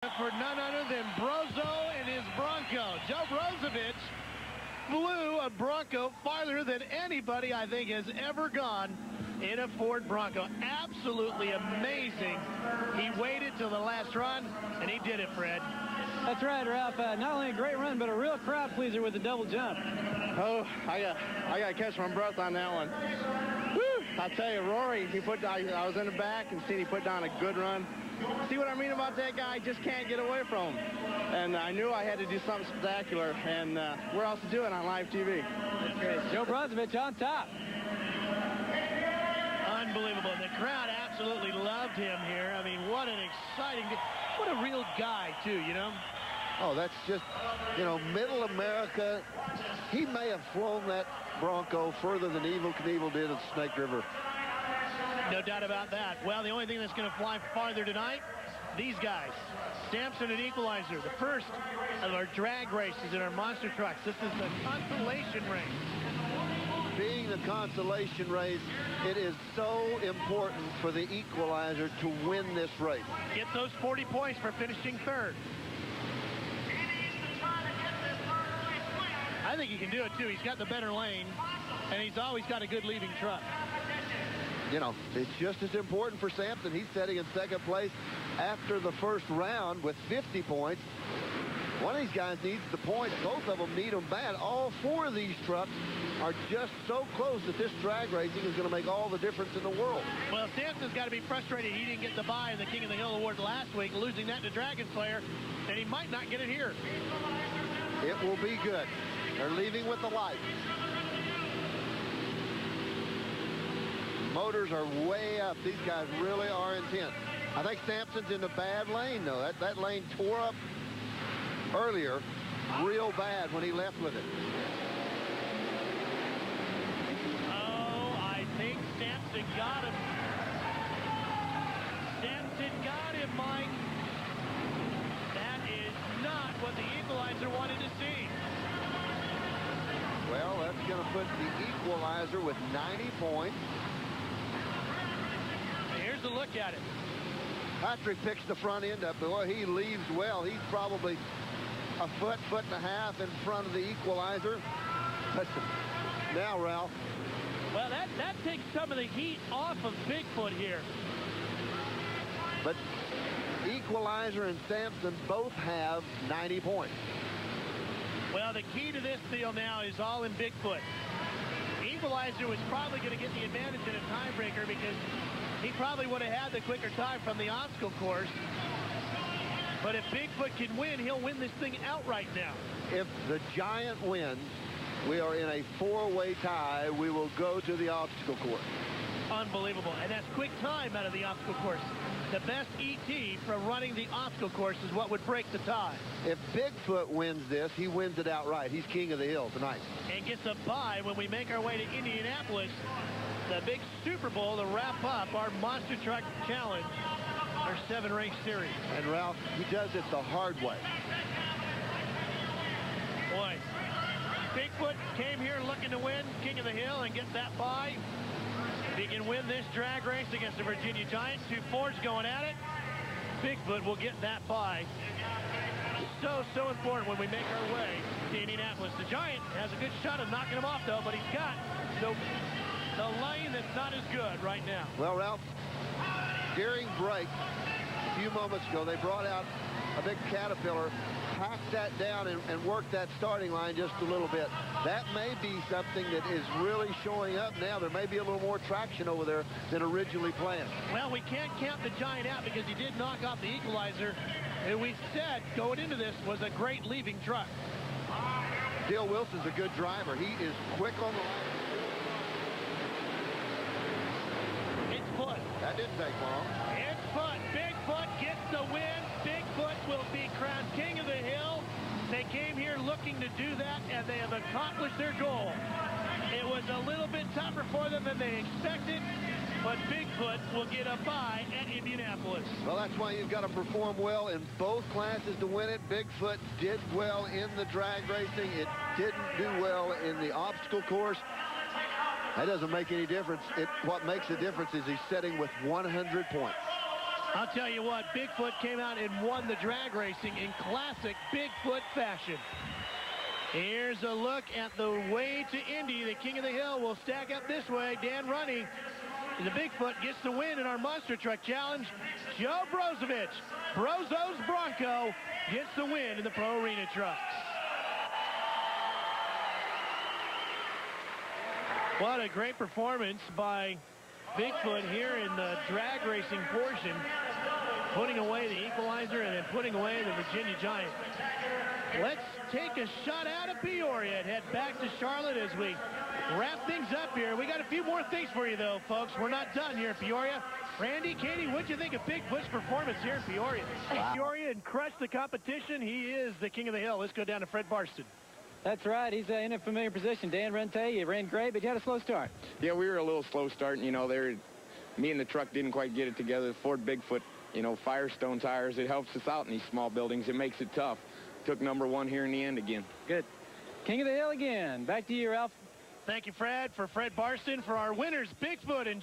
For none other than Brozo and his Bronco. Joe Brozovich flew a Bronco farther than anybody, I think, has ever gone in a Ford Bronco. Absolutely amazing. He waited till the last run, and he did it, Fred. That's right, Ralph. Not only a great run, but a real crowd pleaser with the double jump. Oh, I got to catch my breath on that one. Woo! I tell you, Rory, I was in the back and seen he put down a good run. See what I mean about that guy? Just can't get away from him. And I knew I had to do something spectacular. And where else to do it on live TV? That's great. Joe Brozovich on top. Unbelievable. The crowd absolutely loved him here. I mean, what an exciting, what a real guy, too, you know? Oh, that's just, you know, middle America. He may have flown that Bronco further than Evel Knievel did at Snake River. No doubt about that. Well, the only thing that's going to fly farther tonight, these guys. Sampson and Equalizer, the first of our drag races in our monster trucks. This is the consolation race. Being the consolation race, it is so important for the Equalizer to win this race. Get those 40 points for finishing third. I think he can do it, too. He's got the better lane, and he's always got a good leaving truck. You know, it's just as important for Sampson. He's sitting in second place after the first round with 50 points. One of these guys needs the points. Both of them need them bad. All four of these trucks are just so close that this drag racing is going to make all the difference in the world. Well, Sampson's got to be frustrated. He didn't get the bye in the King of the Hill Award last week, losing that to Dragon Slayer, and he might not get it here. It will be good. They're leaving with the light. Motors are way up. These guys really are intense. I think Sampson's in a bad lane, though. That lane tore up earlier real bad when he left with it. Oh, I think Sampson got him. Sampson got him, Mike. That is not what the Equalizer wanted to see. Well, that's going to put the Equalizer with 90 points. Here's a look at it. Patrick picks the front end up. Boy, he leaves well. He's probably a foot and a half in front of the Equalizer. Now, Ralph. Well, that takes some of the heat off of Bigfoot here. But Equalizer and Sampson both have 90 points. Well, the key to this deal now is all in Bigfoot. Equalizer was probably going to get the advantage in a tiebreaker because he probably would have had the quicker time from the obstacle course. But if Bigfoot can win, he'll win this thing outright now. If the Giant wins, we are in a four-way tie. We will go to the obstacle course. Unbelievable. And that's quick time out of the obstacle course. The best ET from running the obstacle course is what would break the tie. If Bigfoot wins this, he wins it outright. He's king of the hill tonight. And gets a bye when we make our way to Indianapolis, the big Super Bowl to wrap up our Monster Truck Challenge, our 7-race series. And Ralph, he does it the hard way. Boy, Bigfoot came here looking to win King of the Hill and get that bye. If he can win this drag race against the Virginia Giant, two Fords going at it, Bigfoot will get that bye. So important when we make our way to Indianapolis. The Giant has a good shot of knocking him off, though, but he's got the lane that's not as good right now. Well, Ralph, during break a few moments ago, they brought out a big Caterpillar, hacked that down and worked that starting line just a little bit. That may be something that is really showing up now. There may be a little more traction over there than originally planned. Well, we can't count the Giant out because he did knock off the Equalizer, and we said going into this was a great leaving truck. Dale Wilson's a good driver. He is quick on the line. It's Foot. That didn't take long. It's Foot. Bigfoot gets the win. Bigfoot will be crowned King of the Hill. They came here looking to do that, and they have accomplished their goal. It was a little bit tougher for them than they expected, but Bigfoot will get a bye at Indianapolis. Well, that's why you've got to perform well in both classes to win it. Bigfoot did well in the drag racing. It didn't do well in the obstacle course. That doesn't make any difference. What makes a difference is he's setting with 100 points. I'll tell you what, Bigfoot came out and won the drag racing in classic Bigfoot fashion. Here's a look at the way to Indy. The King of the Hill will stack up this way. Dan Runny, the Bigfoot, gets the win in our Monster Truck Challenge. Joe Brozovich, Brozo's Bronco, gets the win in the Pro Arena Trucks. What a great performance by Bigfoot here in the drag racing portion, putting away the equalizer and then putting away the Virginia Giant. Let's take a shot out of Peoria and head back to Charlotte as we wrap things up here. We got a few more things for you, though, folks. We're not done here in Peoria. Randy, Katie, what'd you think of Bigfoot's performance here in Peoria? Wow. Peoria and crushed the competition. He is the King of the Hill. Let's go down to Fred Barston. That's right. He's in a familiar position. Dan Rente, you ran great, but you had a slow start. Yeah, we were a little slow starting. You know, me and the truck didn't quite get it together. The Ford Bigfoot, you know, Firestone tires, it helps us out in these small buildings. It makes it tough. Took number one here in the end again. Good. King of the Hill again. Back to you, Ralph. Thank you, Fred. For Fred Barston, for our winners, Bigfoot and